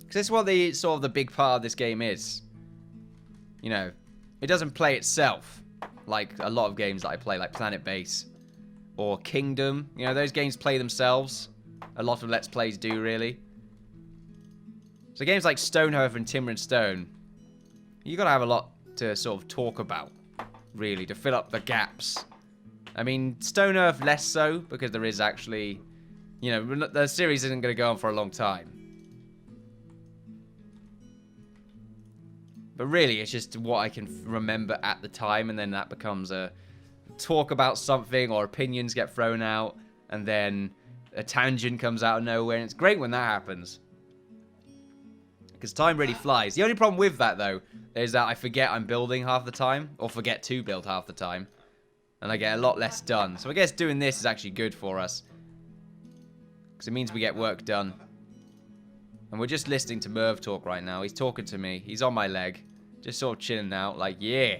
Because this is what the sort of the big part of this game is. You know, it doesn't play itself like a lot of games that I play, like Planet Base or Kingdom. You know, those games play themselves. A lot of Let's Plays do, really. So games like Stonehearth and Timber and Stone, you got to have a lot to sort of talk about, really, to fill up the gaps. I mean, Stonehearth less so, because there is actually, you know, the series isn't going to go on for a long time. But really, it's just what I can remember at the time, and then that becomes a talk about something, or opinions get thrown out, and then a tangent comes out of nowhere, and it's great when that happens. Because time really flies. The only problem with that, though, is that I forget I'm building half the time, or forget to build half the time, and I get a lot less done. So I guess doing this is actually good for us, because it means we get work done. And we're just listening to Merv talk right now. He's talking to me. He's on my leg. Just sort of chilling out, like, yeah,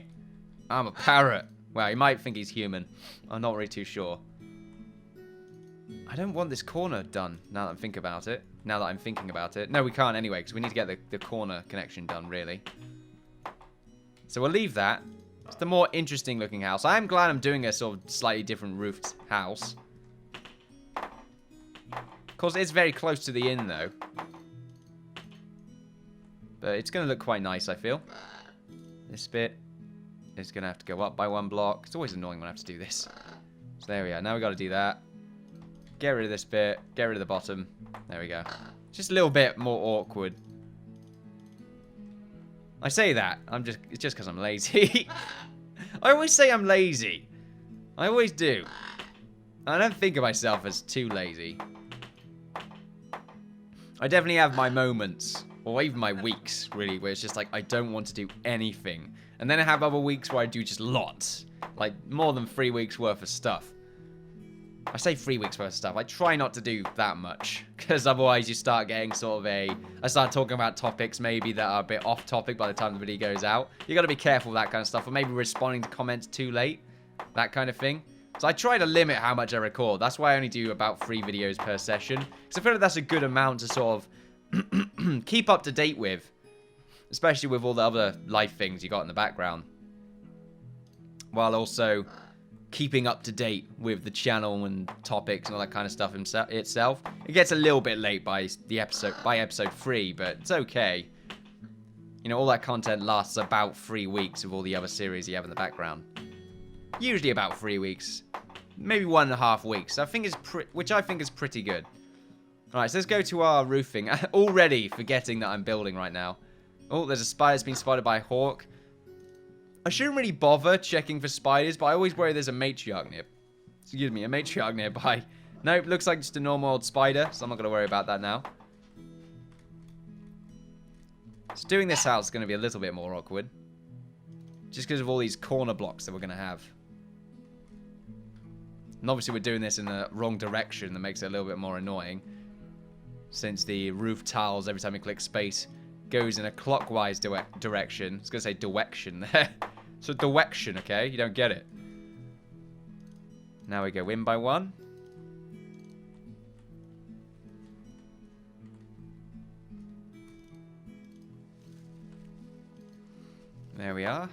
I'm a parrot. Well, he might think he's human. I'm not really too sure. I don't want this corner done, now that I'm thinking about it. No, we can't anyway, because we need to get the corner connection done, really. So we'll leave that. It's the more interesting looking house. I am glad I'm doing a sort of slightly different roofed house. Of course, it's very close to the inn, though. But it's going to look quite nice, I feel. This bit is going to have to go up by 1 block. It's always annoying when I have to do this. So there we are. Now we got to do that. Get rid of this bit. Get rid of the bottom. There we go. Just a little bit more awkward. I say that. It's just because I'm lazy. I always say I'm lazy. I always do. I don't think of myself as too lazy. I definitely have my moments, or even my weeks, really, where it's just like, I don't want to do anything. And then I have other weeks where I do just lots. Like, more than 3 weeks worth of stuff. I say 3 weeks worth of stuff. I try not to do that much, because otherwise you start getting sort of I start talking about topics maybe that are a bit off topic by the time the video goes out. You got to be careful with that kind of stuff, or maybe responding to comments too late, that kind of thing. So I try to limit how much I record. That's why I only do about 3 videos per session, because I feel like that's a good amount to sort of keep up to date with, especially with all the other life things you got in the background, while also keeping up to date with the channel and topics and all that kind of stuff itself. It gets a little bit late by episode 3, but it's okay. You know, all that content lasts about 3 weeks with all the other series you have in the background. Usually about 3 weeks, maybe 1.5 weeks. Which I think is pretty good. All right, so let's go to our roofing. Already forgetting that I'm building right now. Oh, there's a spider that's been spotted by a hawk. I shouldn't really bother checking for spiders, but I always worry there's a matriarch nearby. Nope, looks like just a normal old spider, so I'm not going to worry about that now. So doing this house is going to be a little bit more awkward. Just because of all these corner blocks that we're going to have. And obviously we're doing this in the wrong direction, that makes it a little bit more annoying. Since the roof tiles, every time you click space, goes in a clockwise direction. I was going to say direction there. So direction, okay? You don't get it. Now we go in by 1. There we are.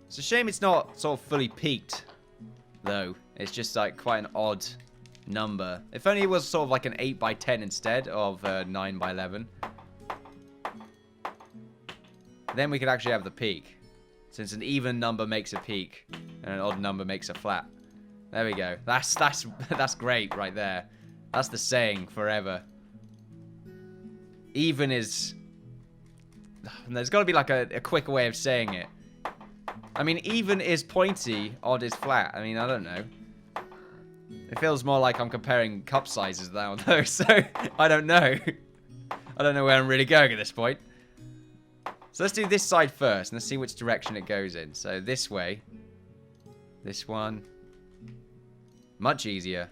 It's a shame it's not sort of fully peaked, though. It's just like quite an odd number. If only it was sort of like an 8 by 10 instead of 9 by 11. Then we could actually have the peak. Since an even number makes a peak and an odd number makes a flat. There we go. That's great right there. That's the saying forever. Even is... There's got to be like a quicker way of saying it. I mean, even is pointy, odd is flat. I mean, I don't know. It feels more like I'm comparing cup sizes now, though, so I don't know. I don't know where I'm really going at this point. So let's do this side first, and let's see which direction it goes in. So this way. This one. Much easier.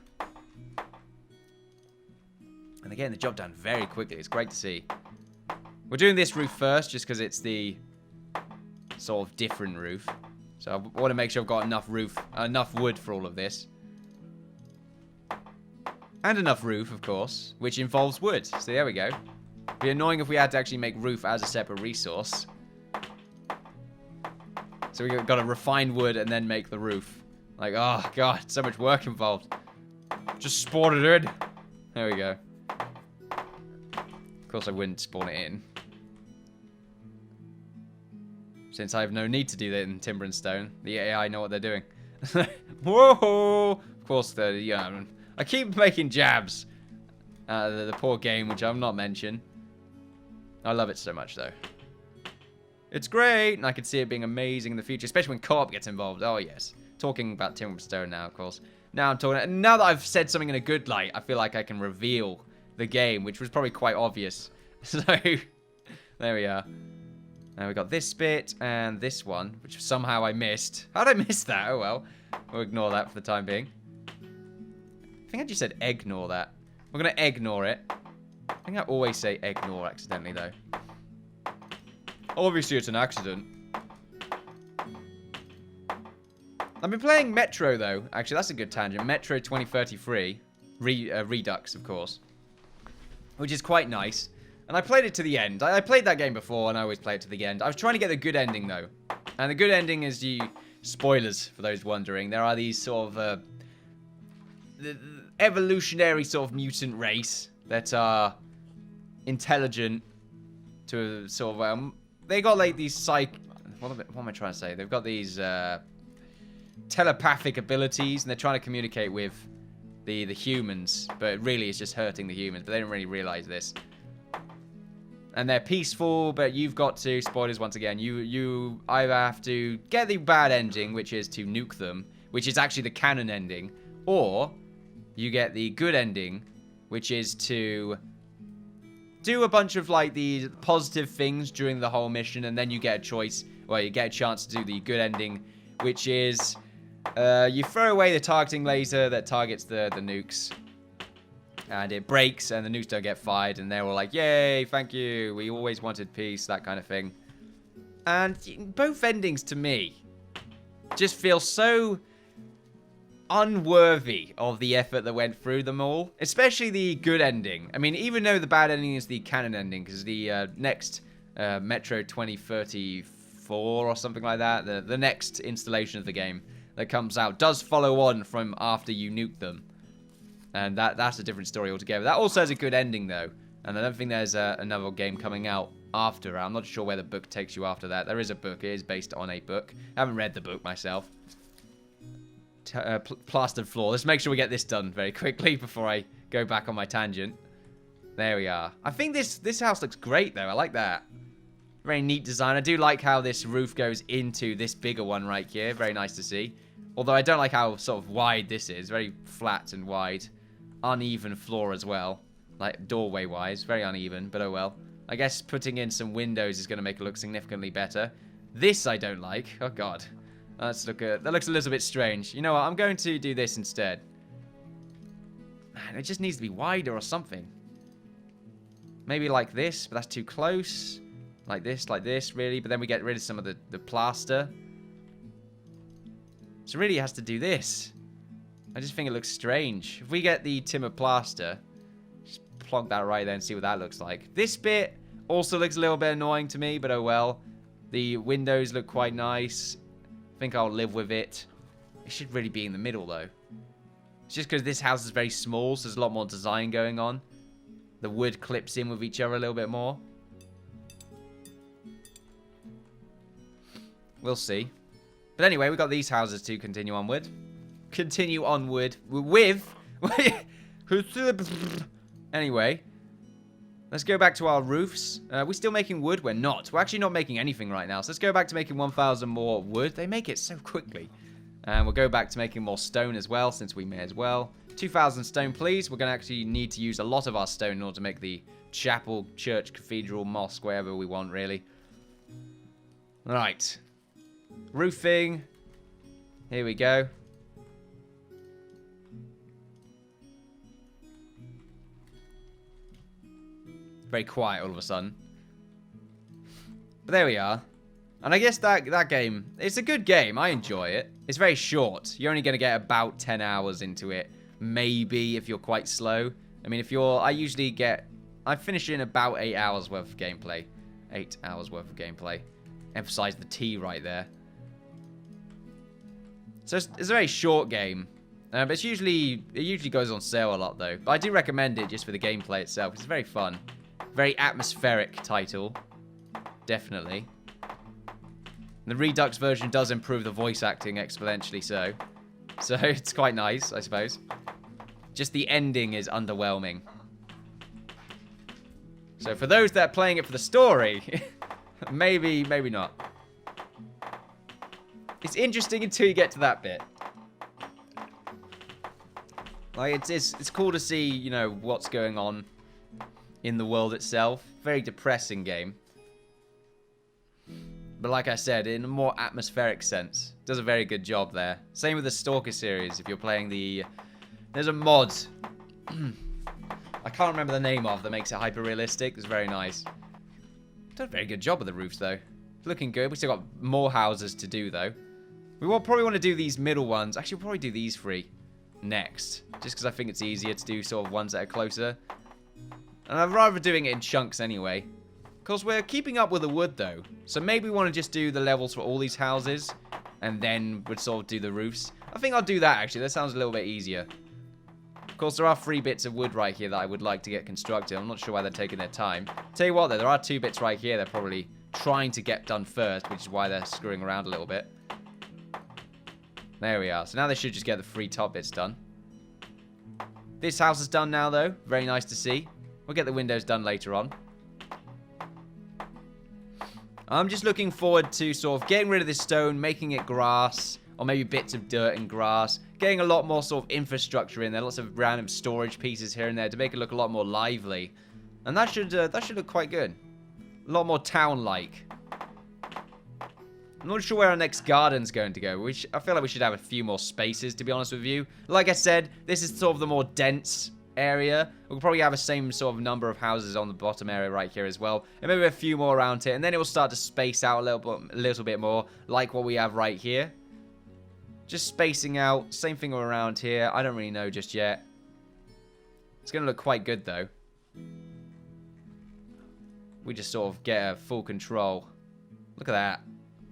And they're getting the job done very quickly. It's great to see. We're doing this roof first, just because it's the sort of different roof. So I want to make sure I've got enough wood for all of this. And enough roof, of course, which involves wood. So there we go. It'd be annoying if we had to actually make roof as a separate resource. So we got to refine wood and then make the roof. Like, oh god, so much work involved. Just spawn it in. There we go. Of course I wouldn't spawn it in, since I have no need to do that in timber and stone. The AI know what they're doing. Whoa! Of course, I keep making jabs. The poor game, which I'm not mentioning. I love it so much, though. It's great, and I can see it being amazing in the future, especially when co-op gets involved. Oh, yes. Talking about timber and stone now, of course. Now that I've said something in a good light, I feel like I can reveal the game, which was probably quite obvious. So, there we are. Now we got this bit and this one, which somehow I missed. How did I miss that? Oh well. We'll ignore that for the time being. I think I just said ignore that. We're going to ignore it. I think I always say ignore accidentally, though. Obviously, it's an accident. I've been playing Metro, though. Actually, that's a good tangent. Metro 2033. Redux, of course. Which is quite nice. And I played it to the end. I played that game before, and I always play it to the end. I was trying to get the good ending, though. And the good ending is the... Spoilers, for those wondering. There are these sort of... the evolutionary sort of mutant race that are intelligent to sort of... they got, like, these what am I trying to say? They've got these telepathic abilities, and they're trying to communicate with the humans. But really, it's just hurting the humans. But they don't really realize this. And they're peaceful, but you've got to, spoilers once again, you either have to get the bad ending, which is to nuke them, which is actually the canon ending, or you get the good ending, which is to do a bunch of, like, the positive things during the whole mission, and then you get a choice, well, you get a chance to do the good ending, which is you throw away the targeting laser that targets the nukes. And it breaks, and the nukes don't get fired, and they're all like, yay, thank you, we always wanted peace, that kind of thing. And both endings, to me, just feel so unworthy of the effort that went through them all. Especially the good ending. I mean, even though the bad ending is the canon ending, because the next Metro 2034 or something like that, the next installation of the game that comes out does follow on from after you nuke them. And that's a different story altogether. That also has a good ending, though. And I don't think there's another game coming out after. I'm not sure where the book takes you after that. There is a book. It is based on a book. I haven't read the book myself. Plastered floor. Let's make sure we get this done very quickly before I go back on my tangent. There we are. I think this house looks great, though. I like that. Very neat design. I do like how this roof goes into this bigger one right here. Very nice to see. Although I don't like how sort of wide this is. Very flat and wide. Uneven floor as well, like doorway wise, very uneven, but oh well. I guess putting in some windows is going to make it look significantly better. This I don't like. Oh god, that looks a little bit strange. You know what, I'm going to do this instead. Man, it just needs to be wider or something. Maybe like this, but that's too close. Like this really, but then we get rid of some of the plaster. So really it has to do this. I just think it looks strange. If we get the timber plaster, just plonk that right there and see what that looks like. This bit also looks a little bit annoying to me, but oh well. The windows look quite nice. I think I'll live with it. It should really be in the middle, though. It's just because this house is very small, so there's a lot more design going on. The wood clips in with each other a little bit more. We'll see. But anyway, we've got these houses to continue onward. Continue onward with... Anyway, let's go back to our roofs. We're still making wood? We're not. We're actually not making anything right now. So let's go back to making 1,000 more wood. They make it so quickly. And we'll go back to making more stone as well, since we may as well. 2,000 stone, please. We're going to actually need to use a lot of our stone in order to make the chapel, church, cathedral, mosque, wherever we want, really. Right. Roofing. Here we go. Very quiet all of a sudden. But there we are. And I guess that game, it's a good game. I enjoy it. It's very short. You're only going to get about 10 hours into it. Maybe if you're quite slow. I mean, I finish in about 8 hours worth of gameplay. 8 hours worth of gameplay. Emphasize the T right there. So it's a very short game. But it usually goes on sale a lot though. But I do recommend it just for the gameplay itself. It's very fun. Very atmospheric title. Definitely. The Redux version does improve the voice acting exponentially so. So it's quite nice, I suppose. Just the ending is underwhelming. So for those that are playing it for the story, maybe not. It's interesting until you get to that bit. Like, it's cool to see, you know, what's going on in the world itself. Very depressing game. But like I said, in a more atmospheric sense. Does a very good job there. Same with the Stalker series, if you're playing the... There's a mod. I can't remember the name of that makes it hyper-realistic. It's very nice. Done a very good job with the roofs, though. Looking good. We still got more houses to do, though. We will probably want to do these middle ones. Actually, we'll probably do these three next. Just because I think it's easier to do sort of ones that are closer. And I'd rather doing it in chunks anyway. Because we're keeping up with the wood, though. So maybe we want to just do the levels for all these houses. And then we'd sort of do the roofs. I think I'll do that, actually. That sounds a little bit easier. Of course, there are 3 bits of wood right here that I would like to get constructed. I'm not sure why they're taking their time. Tell you what, though, there are 2 bits right here they're probably trying to get done first, which is why they're screwing around a little bit. There we are. So now they should just get the 3 top bits done. This house is done now, though. Very nice to see. We'll get the windows done later on. I'm just looking forward to sort of getting rid of this stone, making it grass, or maybe bits of dirt and grass. Getting a lot more sort of infrastructure in there, lots of random storage pieces here and there to make it look a lot more lively. And that should look quite good. A lot more town-like. I'm not sure where our next garden's going to go. I feel like we should have a few more spaces, to be honest with you. Like I said, this is sort of the more dense area. We'll probably have the same sort of number of houses on the bottom area right here as well. And maybe a few more around here. And then it will start to space out a little bit more, like what we have right here. Just spacing out. Same thing around here. I don't really know just yet. It's going to look quite good, though. We just sort of get full control. Look at that.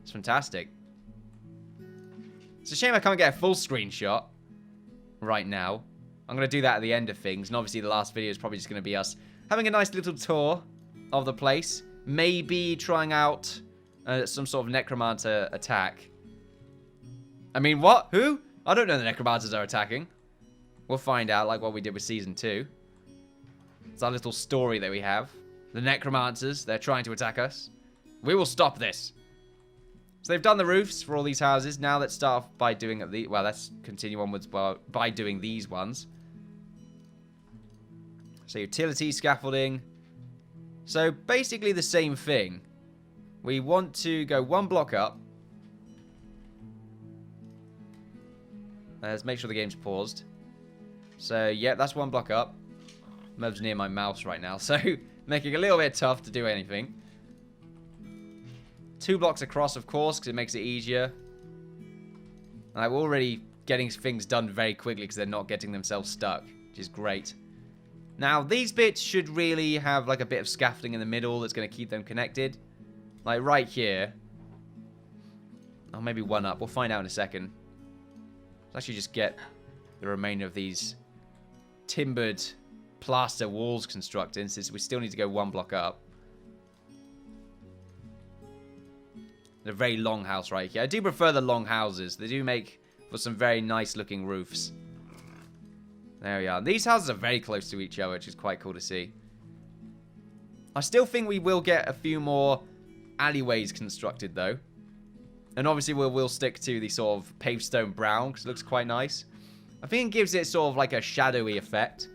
It's fantastic. It's a shame I can't get a full screenshot right now. I'm going to do that at the end of things. And obviously the last video is probably just going to be us having a nice little tour of the place. Maybe trying out some sort of necromancer attack. I mean, what? Who? I don't know the necromancers are attacking. We'll find out, like what we did with Season 2. It's our little story that we have. The necromancers, they're trying to attack us. We will stop this. So they've done the roofs for all these houses. Now let's start off by doing well, let's continue onwards by doing these ones. So utility, scaffolding. So basically the same thing. We want to go 1 block up. Let's make sure the game's paused. So, yeah, that's 1 block up. Mev's near my mouse right now, so making it a little bit tough to do anything. 2 blocks across, of course, because it makes it easier. And we're already getting things done very quickly because they're not getting themselves stuck, which is great. Now, these bits should really have like a bit of scaffolding in the middle that's going to keep them connected. Like right here. Oh, maybe 1 up. We'll find out in a second. Let's actually just get the remainder of these timbered plaster walls constructed, since we still need to go 1 block up. A very long house right here. I do prefer the long houses. They do make for some very nice looking roofs. There we are. These houses are very close to each other, which is quite cool to see. I still think we will get a few more alleyways constructed though. And obviously we'll stick to the sort of paved stone brown, because it looks quite nice. I think it gives it sort of like a shadowy effect.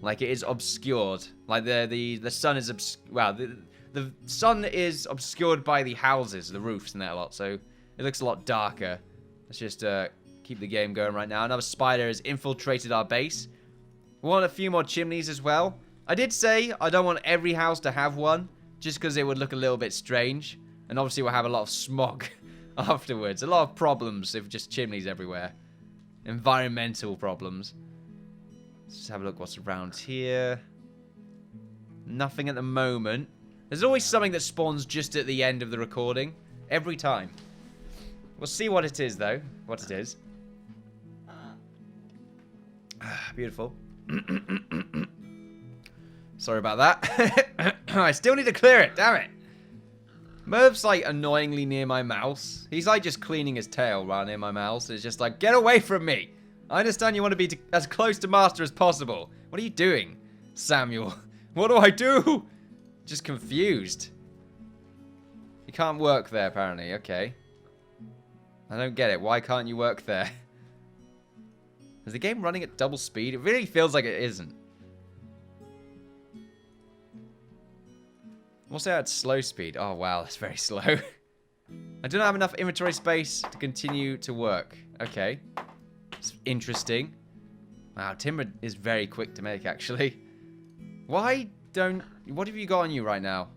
Like it is obscured. Like the sun is the sun is obscured by the houses, the roofs and that a lot. So it looks a lot darker. Let's just keep the game going right now. Another spider has infiltrated our base. We want a few more chimneys as well. I did say I don't want every house to have one, just because it would look a little bit strange. And obviously we'll have a lot of smog afterwards. A lot of problems if just chimneys everywhere. Environmental problems. Let's just have a look what's around here. Nothing at the moment. There's always something that spawns just at the end of the recording. Every time. We'll see what it is, though. What it is. Beautiful. Sorry about that. I still need to clear it, damn it. Merv's like annoyingly near my mouse. He's like just cleaning his tail right near my mouse. It's just like, get away from me. I understand you want to be as close to master as possible. What are you doing, Samuel? What do I do? Just confused. You can't work there, apparently. Okay. I don't get it. Why can't you work there? Is the game running at double speed? It really feels like it isn't. We'll say at slow speed. Oh, wow. That's very slow. I don't have enough inventory space to continue to work. Okay. It's interesting. Wow, timber is very quick to make, actually. Why don't... What have you got on you right now?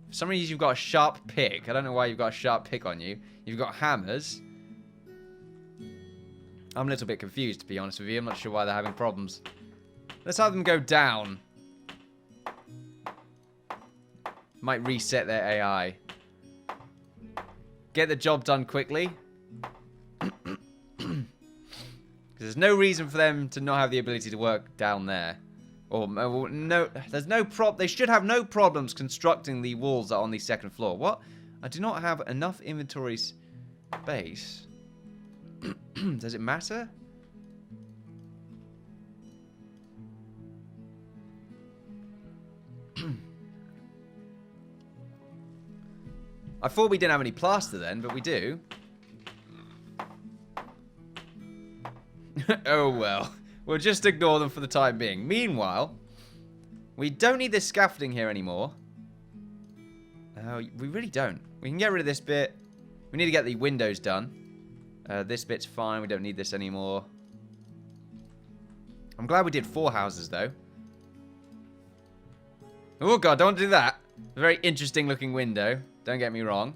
For some reason, you've got a sharp pick. I don't know why you've got a sharp pick on you. You've got hammers. I'm a little bit confused, to be honest with you. I'm not sure why they're having problems. Let's have them go down. Might reset their AI. Get the job done quickly. Because there's no reason for them to not have the ability to work down there. Or no, there's no They should have no problems constructing the walls that are on the second floor. What? I do not have enough inventory space. Does it matter? I thought we didn't have any plaster then, but we do. Oh well. We'll just ignore them for the time being. Meanwhile, we don't need this scaffolding here anymore. We really don't. We can get rid of this bit. We need to get the windows done. This bit's fine. We don't need this anymore. I'm glad we did 4 houses, though. Oh, God, don't do that. A very interesting looking window. Don't get me wrong.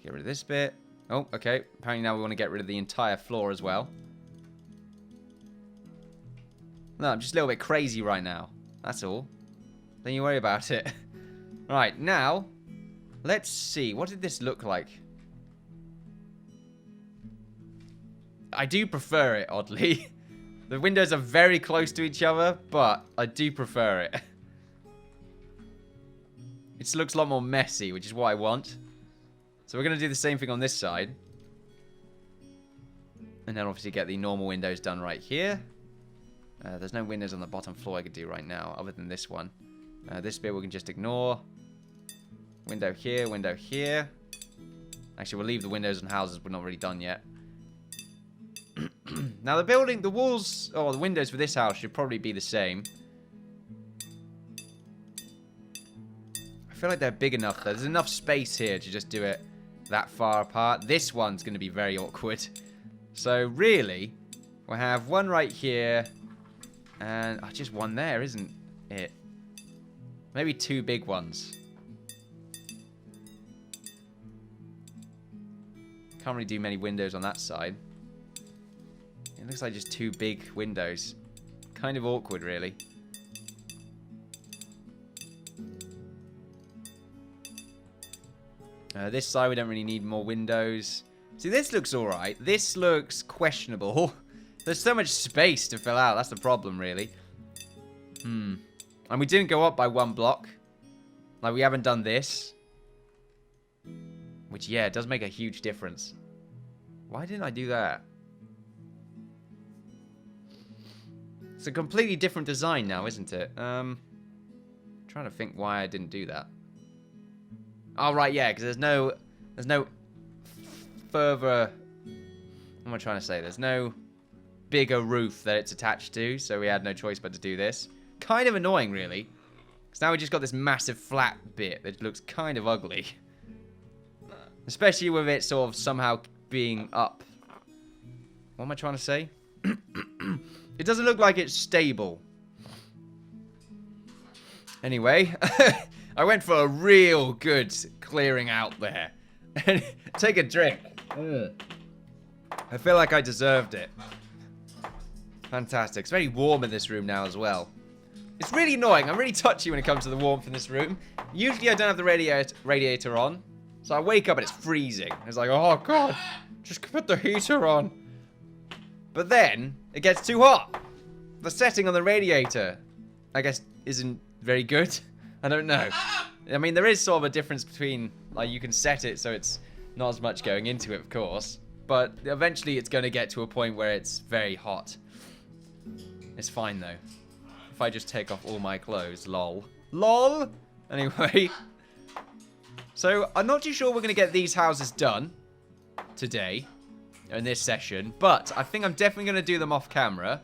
Get rid of this bit. Oh, okay. Apparently now we want to get rid of the entire floor as well. No, I'm just a little bit crazy right now. That's all. Don't you worry about it. Right, now, let's see. What did this look like? I do prefer it, oddly. The windows are very close to each other, but I do prefer it. It just looks a lot more messy, which is what I want. So we're going to do the same thing on this side. And then obviously get the normal windows done right here. There's no windows on the bottom floor I could do right now, other than this one. This bit we can just ignore. Window here, window here. Actually, we'll leave the windows and houses. We're not really done yet. Now, the walls, or the windows for this house should probably be the same. I feel like they're big enough, though. There's enough space here to just do it that far apart. This one's going to be very awkward. So, really, we'll have one right here. And just one there, isn't it? Maybe 2 big ones. Can't really do many windows on that side. It looks like just 2 big windows. Kind of awkward, really. This side, we don't really need more windows. See, this looks alright. This looks questionable. There's so much space to fill out. That's the problem, really. And we didn't go up by 1 block. Like, we haven't done this. Which, yeah, it does make a huge difference. Why didn't I do that? It's a completely different design now, isn't it? Trying to think why I didn't do that. Oh, right, yeah, because there's no further... What am I trying to say? There's no bigger roof that it's attached to, so we had no choice but to do this. Kind of annoying, really. Because now we just got this massive flat bit that looks kind of ugly. Especially with it sort of somehow being up. What am I trying to say? It doesn't look like it's stable. Anyway, I went for a real good clearing out there. Take a drink. I feel like I deserved it. Fantastic. It's very warm in this room now as well. It's really annoying. I'm really touchy when it comes to the warmth in this room. Usually I don't have the radiator on. So I wake up and it's freezing. It's like, oh god, just put the heater on. But then, it gets too hot. The setting on the radiator, I guess, isn't very good. I don't know. I mean, there is sort of a difference between, like, you can set it so it's not as much going into it, of course. But eventually it's going to get to a point where it's very hot. It's fine, though. If I just take off all my clothes, lol. LOL! Anyway. So, I'm not too sure we're going to get these houses done today, in this session, but I think I'm definitely going to do them off camera.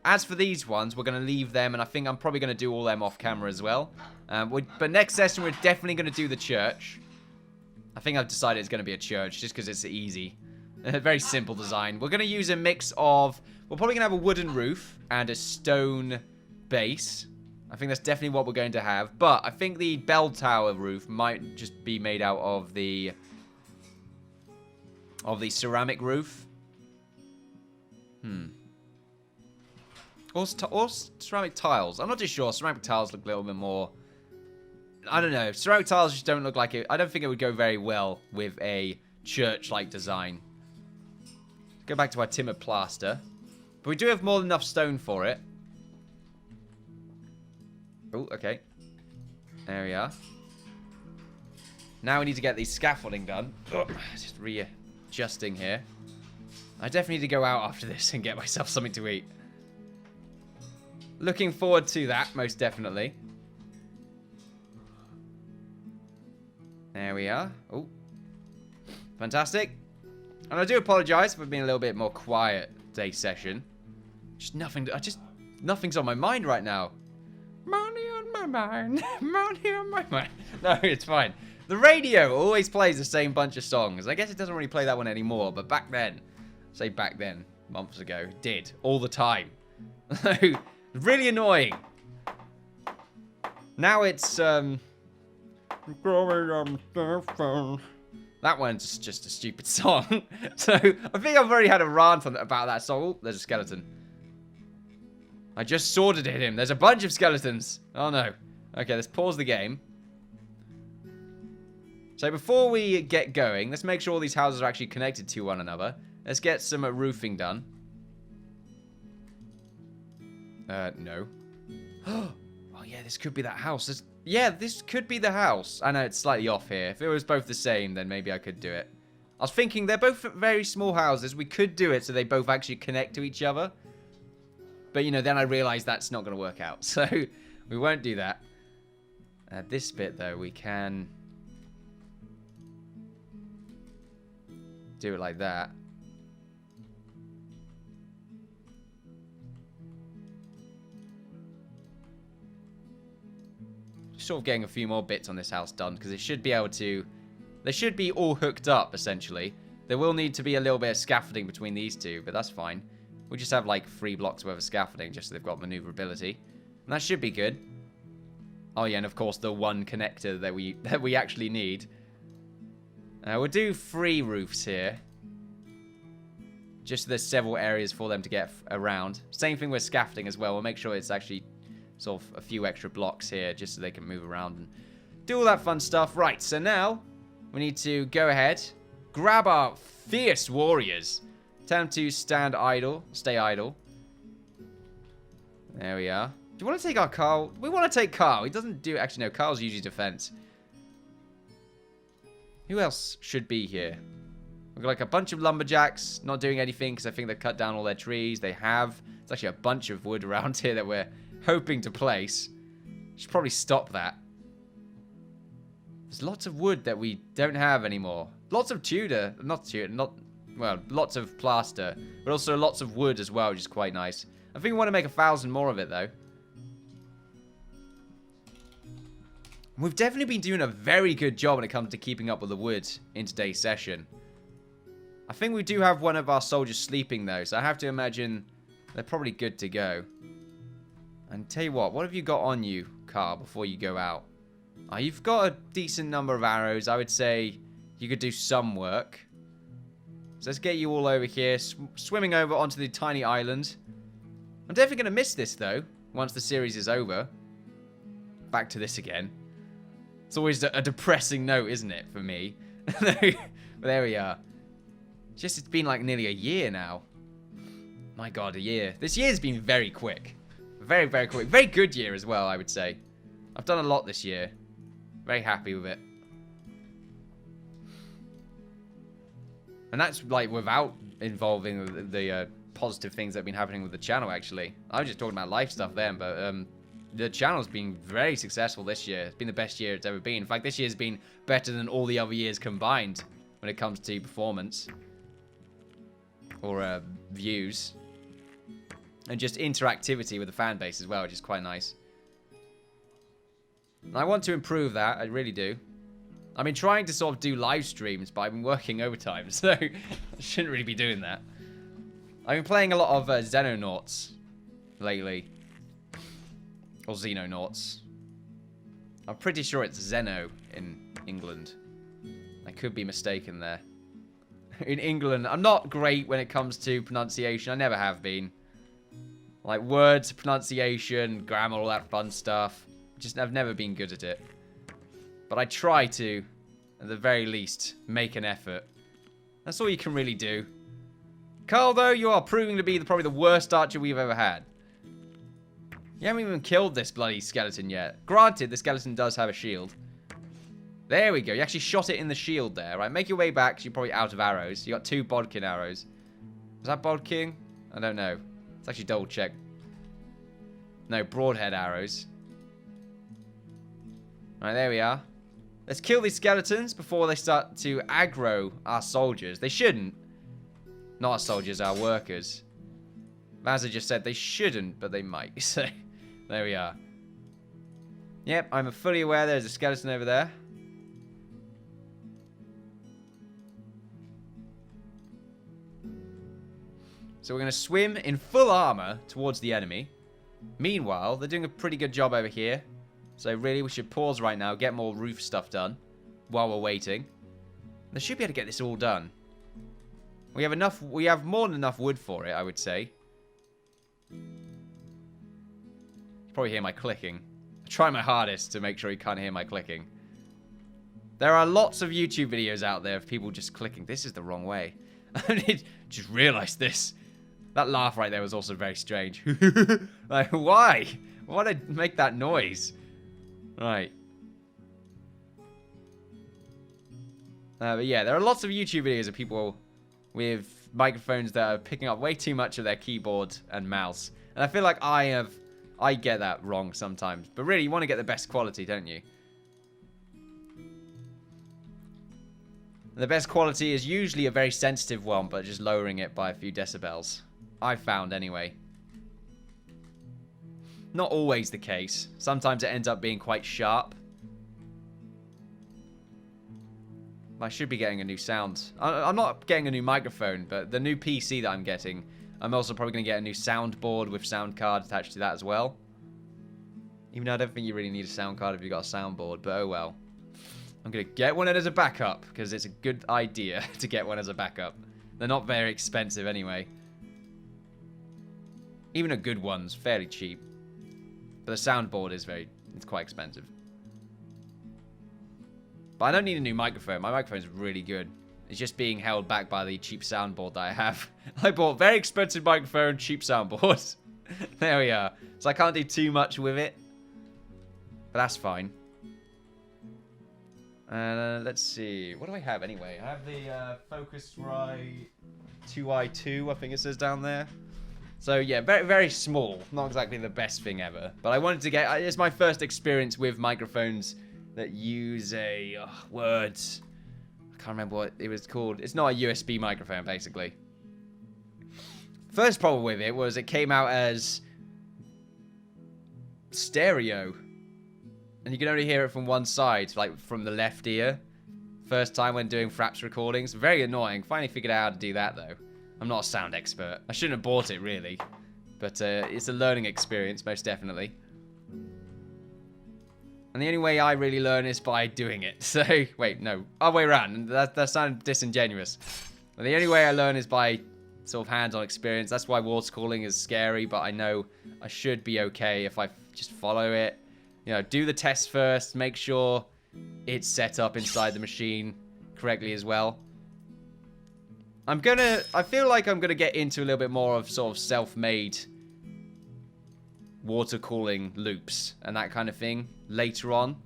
As for these ones, we're going to leave them, and I think I'm probably going to do all them off camera as well. But next session, we're definitely going to do the church. I think I've decided it's going to be a church, just because it's easy. A very simple design. We're going to use a mix of... We're probably going to have a wooden roof and a stone base. I think that's definitely what we're going to have. But I think the bell tower roof might just be made out of the ceramic roof. Or ceramic tiles. I'm not too sure. Ceramic tiles look a little bit more... I don't know. Ceramic tiles just don't look like it. I don't think it would go very well with a church-like design. Go back to our timber plaster. But we do have more than enough stone for it. Oh, okay. There we are. Now we need to get the scaffolding done. Just readjusting here. I definitely need to go out after this and get myself something to eat. Looking forward to that, most definitely. There we are. Oh. Fantastic. And I do apologize for being a little bit more quiet day session. Just nothing's on my mind right now. Money on my mind. Money on my mind. No, it's fine. The radio always plays the same bunch of songs. I guess it doesn't really play that one anymore, but back then, say back then, months ago, it did. All the time. Really annoying. Now it's, that one's just a stupid song. So, I think I've already had a rant about that song. Oh, there's a skeleton. I just sworded at him. There's a bunch of skeletons. Oh, no. Okay, let's pause the game. So, before we get going, let's make sure all these houses are actually connected to one another. Let's get some roofing done. No. Oh, yeah, this could be that house. Yeah, this could be the house. I know it's slightly off here. If it was both the same, then maybe I could do it. I was thinking they're both very small houses. We could do it so they both actually connect to each other. But, you know, then I realized that's not going to work out. So, we won't do that. This bit, though, we can do it like that. Sort of getting a few more bits on this house done, because it should be able to... They should be all hooked up, essentially. There will need to be a little bit of scaffolding between these two, but that's fine. We just have like 3 blocks worth of scaffolding, just so they've got maneuverability. And that should be good. Oh yeah, and of course the one connector that we actually need. We'll do 3 roofs here. Just so there's several areas for them to get around. Same thing with scaffolding as well. We'll make sure it's actually sort of a few extra blocks here, just so they can move around and do all that fun stuff. Right, so now we need to go ahead, grab our fierce warriors. Tell them to stand idle, stay idle. There we are. Do we want to take our Carl? We want to take Carl. He doesn't do... Actually, no, Carl's usually defense. Who else should be here? We've got like a bunch of lumberjacks not doing anything because I think they've cut down all their trees. They have. There's actually a bunch of wood around here that we're hoping to place. Should probably stop that. There's lots of wood that we don't have anymore. Lots of well, lots of plaster, but also lots of wood as well, which is quite nice. I think we want to make 1,000 more of it, though. We've definitely been doing a very good job when it comes to keeping up with the wood in today's session. I think we do have one of our soldiers sleeping, though, so I have to imagine they're probably good to go. And tell you what have you got on you? Carl, before you go out. You've got a decent number of arrows. I would say you could do some work. So let's get you all over here, swimming over onto the tiny island. I'm definitely going to miss this, though, once the series is over. Back to this again. It's always a depressing note, isn't it, for me? But there we are. It's been like nearly a year now. My God, a year. This year's been very quick. Very, very quick. Very good year as well, I would say. I've done a lot this year. Very happy with it. And that's like without involving the positive things that have been happening with the channel, actually. I was just talking about life stuff then, but the channel's been very successful this year. It's been the best year it's ever been. In fact, this year's been better than all the other years combined when it comes to performance. Or views. And just interactivity with the fan base as well, which is quite nice. And I want to improve that, I really do. I've been trying to sort of do live streams, but I've been working overtime, so I shouldn't really be doing that. I've been playing a lot of Xenonauts lately. Or Xenonauts. I'm pretty sure it's Zeno in England. I could be mistaken there. In England, I'm not great when it comes to pronunciation. I never have been. Like words, pronunciation, grammar, all that fun stuff. I've never been good at it. But I try to, at the very least, make an effort. That's all you can really do. Carl, though, you are proving to be probably the worst archer we've ever had. You haven't even killed this bloody skeleton yet. Granted, the skeleton does have a shield. There we go. You actually shot it in the shield there. Right, make your way back, because you're probably out of arrows. You got 2 bodkin arrows. Was that bodkin? I don't know. Let's actually double check. No, broadhead arrows. Right, there we are. Let's kill these skeletons before they start to aggro our soldiers. They shouldn't. Not our soldiers, our workers. Vazza just said they shouldn't, but they might. So, there we are. Yep, I'm fully aware there's a skeleton over there. So we're going to swim in full armor towards the enemy. Meanwhile, they're doing a pretty good job over here. So really, we should pause right now, get more roof stuff done while we're waiting. They should be able to get this all done. We have more than enough wood for it, I would say. You probably hear my clicking. I try my hardest to make sure you can't hear my clicking. There are lots of YouTube videos out there of people just clicking. This is the wrong way. I just realized this. That laugh right there was also very strange. Like, why? Why did I make that noise? Right. But yeah, there are lots of YouTube videos of people with microphones that are picking up way too much of their keyboard and mouse. And I feel like I get that wrong sometimes. But really, you want to get the best quality, don't you? The best quality is usually a very sensitive one, but just lowering it by a few decibels. I've found, anyway. Not always the case. Sometimes it ends up being quite sharp. I should be getting a new sound. I'm not getting a new microphone, but the new PC that I'm getting, I'm also probably going to get a new soundboard with sound card attached to that as well. Even though I don't think you really need a sound card if you've got a soundboard, but oh well. I'm going to get one as a backup, because it's a good idea to get one as a backup. They're not very expensive anyway. Even a good one's fairly cheap. But the soundboard is it's quite expensive. But I don't need a new microphone. My microphone's really good. It's just being held back by the cheap soundboard that I have. I bought very expensive microphone, cheap soundboard. There we are. So I can't do too much with it. But that's fine. Let's see. What do I have anyway? I have the Focusrite 2i2, I think it says down there. So yeah, very, very small. Not exactly the best thing ever. But I wanted to get... It's my first experience with microphones that use words. I can't remember what it was called. It's not a USB microphone, basically. First problem with it was it came out as stereo. And you can only hear it from one side, like from the left ear. First time when doing Fraps recordings. Very annoying. Finally figured out how to do that, though. I'm not a sound expert. I shouldn't have bought it, really. But it's a learning experience, most definitely. And the only way I really learn is by doing it. So, wait, no. Other way around. That sounded disingenuous. But the only way I learn is by sort of hands-on experience. That's why water cooling is scary, but I know I should be okay if I just follow it. You know, do the test first. Make sure it's set up inside the machine correctly as well. I feel like I'm gonna get into a little bit more of sort of self-made water cooling loops and that kind of thing later on.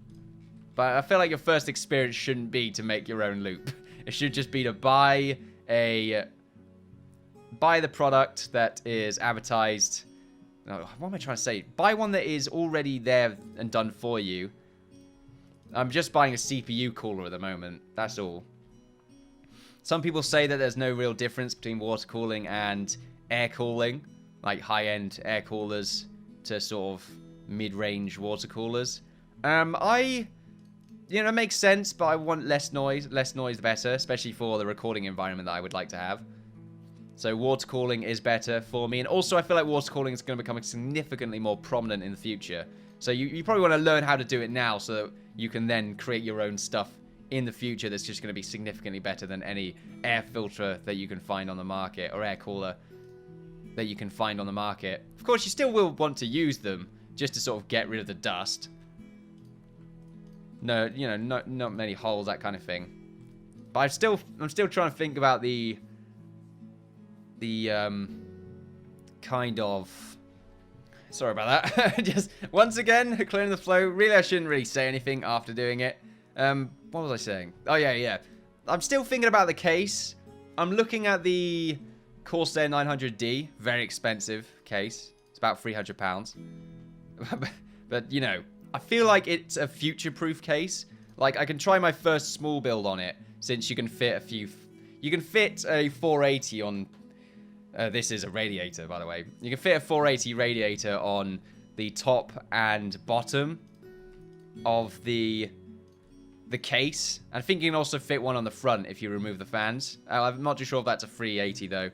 But I feel like your first experience shouldn't be to make your own loop. It should just be to buy the product that is advertised. No, what am I trying to say? Buy one that is already there and done for you. I'm just buying a CPU cooler at the moment. That's all. Some people say that there's no real difference between water cooling and air cooling, like high-end air coolers to sort of mid-range water coolers. It makes sense, but I want less noise. Less noise, the better, especially for the recording environment that I would like to have. So water cooling is better for me. And also, I feel like water cooling is going to become significantly more prominent in the future. So you probably want to learn how to do it now so that you can then create your own stuff in the future that's just going to be significantly better than any air filter that you can find on the market, or air cooler that you can find on the market. Of course, you still will want to use them just to sort of get rid of the dust. No, not many holes, that kind of thing. But I'm still trying to think about the kind of... Sorry about that. Just once again, clearing the flow. Really, I shouldn't really say anything after doing it. What was I saying? Oh, yeah. I'm still thinking about the case. I'm looking at the Corsair 900D. Very expensive case. It's about £300. But, I feel like it's a future-proof case. Like, I can try my first small build on it, since you can fit You can fit a 480 on... this is a radiator, by the way. You can fit a 480 radiator on the top and bottom of the case. I think you can also fit one on the front if you remove the fans. I'm not too sure if that's a 380 though.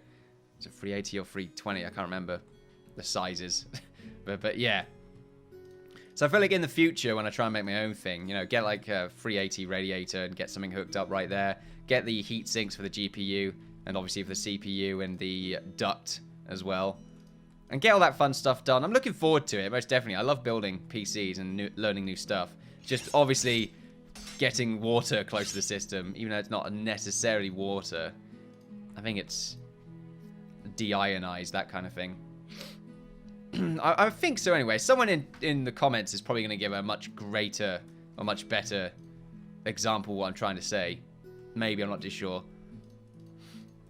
It's a 380 or 320. I can't remember the sizes. but yeah. So I feel like in the future when I try and make my own thing, get like a 380 radiator and get something hooked up right there. Get the heat sinks for the GPU and obviously for the CPU and the duct as well. And get all that fun stuff done. I'm looking forward to it, most definitely. I love building PCs and learning new stuff. Just obviously getting water close to the system, even though it's not necessarily water. I think it's deionized, that kind of thing. I think so anyway. Someone in the comments is probably going to give a much greater or much better example of what I'm trying to say. Maybe, I'm not too sure.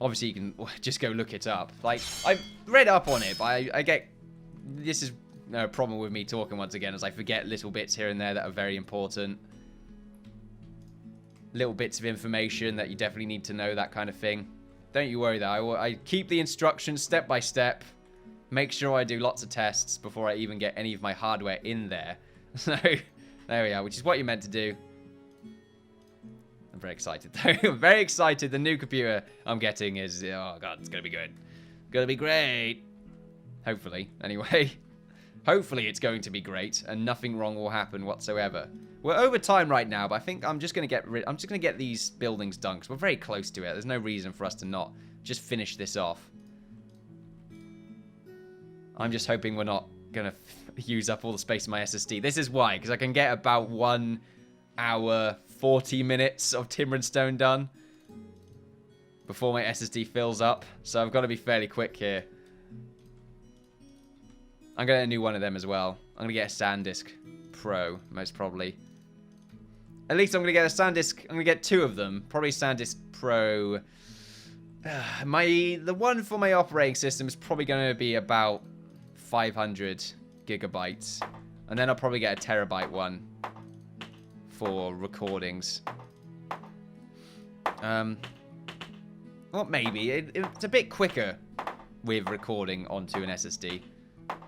Obviously, you can just go look it up. Like, I've read up on it, but I get... This is a problem with me talking once again, as I forget little bits here and there that are very important. Little bits of information that you definitely need to know, that kind of thing. Don't you worry, though. I keep the instructions step by step. Make sure I do lots of tests before I even get any of my hardware in there. So, there we are, which is what you're meant to do. I'm very excited, though. I'm very excited. The new computer I'm getting is... Oh, God, it's going to be good. Going to be great. Hopefully, anyway. Hopefully it's going to be great, and nothing wrong will happen whatsoever. We're over time right now, but I think I'm just going to get these buildings done, because we're very close to it. There's no reason for us to not just finish this off. I'm just hoping we're not going to use up all the space in my SSD. This is why, because I can get about 1 hour, 40 minutes of timber and stone done before my SSD fills up. So I've got to be fairly quick here. I'm going to get a new one of them as well. I'm going to get a SanDisk Pro, most probably. At least I'm going to get a SanDisk. I'm going to get 2 of them. Probably SanDisk Pro. The one for my operating system is probably going to be about 500 gigabytes. And then I'll probably get a terabyte one for recordings. Well, maybe. It's a bit quicker with recording onto an SSD.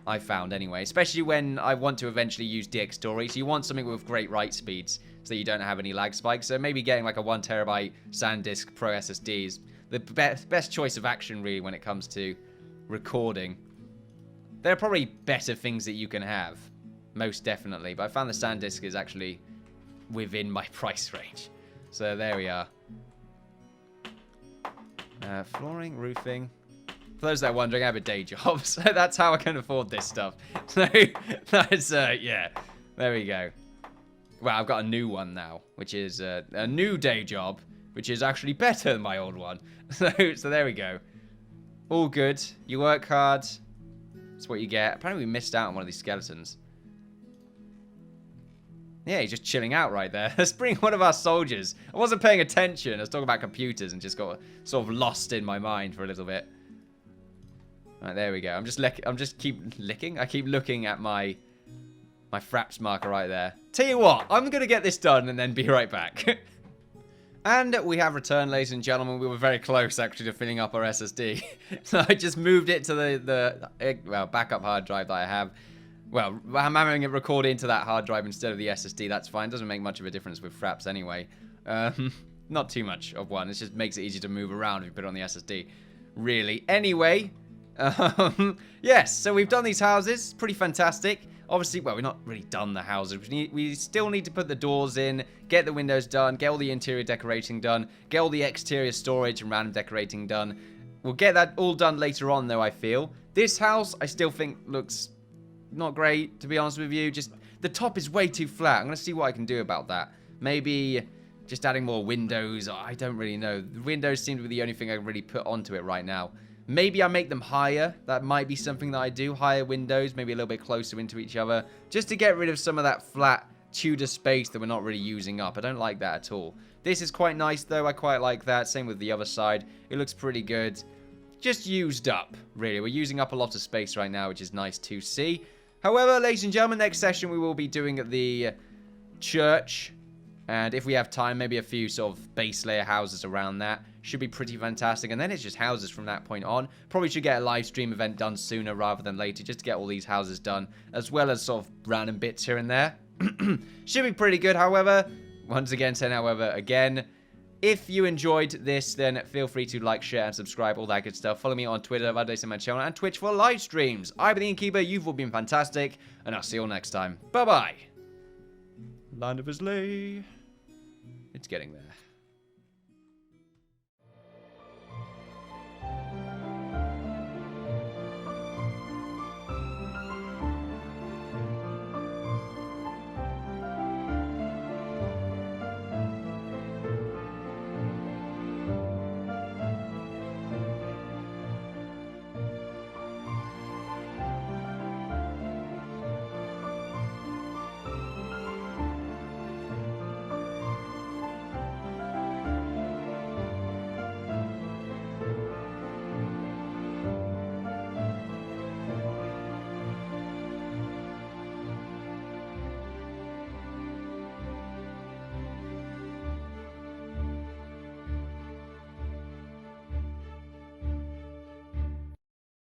I found anyway, especially when I want to eventually use DX storage. So you want something with great write speeds so you don't have any lag spikes. So maybe getting like a 1 terabyte SanDisk Pro SSD is the best choice of action really when it comes to recording. There are probably better things that you can have. Most definitely. But I found the sand disc is actually within my price range. So there we are. Flooring, roofing. For those that are wondering, I have a day job. So that's how I can afford this stuff. So that's, yeah. There we go. Well, I've got a new one now, which is a new day job, which is actually better than my old one. So there we go. All good. You work hard. That's what you get. Apparently we missed out on one of these skeletons. Yeah, he's just chilling out right there. Let's bring one of our soldiers. I wasn't paying attention. I was talking about computers and just got sort of lost in my mind for a little bit. Alright, there we go. I'm just keep licking. I keep looking at my fraps marker right there. Tell you what, I'm going to get this done and then be right back. And we have returned, ladies and gentlemen. We were very close, actually, to filling up our SSD. So I just moved it to the backup hard drive that I have. Well, I'm having it record into that hard drive instead of the SSD. That's fine. Doesn't make much of a difference with fraps anyway. Not too much of one. It just makes it easy to move around if you put it on the SSD. Really. Anyway, yes, so we've done these houses. Pretty fantastic. Obviously, well, we've not really done the houses. We still need to put the doors in, get the windows done, get all the interior decorating done, get all the exterior storage and random decorating done. We'll get that all done later on, though, I feel. This house, I still think looks not great, to be honest with you. Just, the top is way too flat. I'm going to see what I can do about that. Maybe just adding more windows. I don't really know. The windows seem to be the only thing I can really put onto it right now. Maybe I make them higher. That might be something that I do. Higher windows, maybe a little bit closer into each other. Just to get rid of some of that flat Tudor space that we're not really using up. I don't like that at all. This is quite nice, though. I quite like that. Same with the other side. It looks pretty good. Just used up, really. We're using up a lot of space right now, which is nice to see. However, ladies and gentlemen, next session we will be doing the church. And if we have time, maybe a few sort of base layer houses around that. Should be pretty fantastic. And then it's just houses from that point on. Probably should get a live stream event done sooner rather than later, just to get all these houses done, as well as sort of random bits here and there. Should be pretty good, however. Once again, saying however again. If you enjoyed this, then feel free to like, share, and subscribe, all that good stuff. Follow me on Twitter, Valdays, my channel, and Twitch for live streams. I've been the Innkeeper, you've all been fantastic, and I'll see you all next time. Bye-bye. Land of Islay. It's getting there.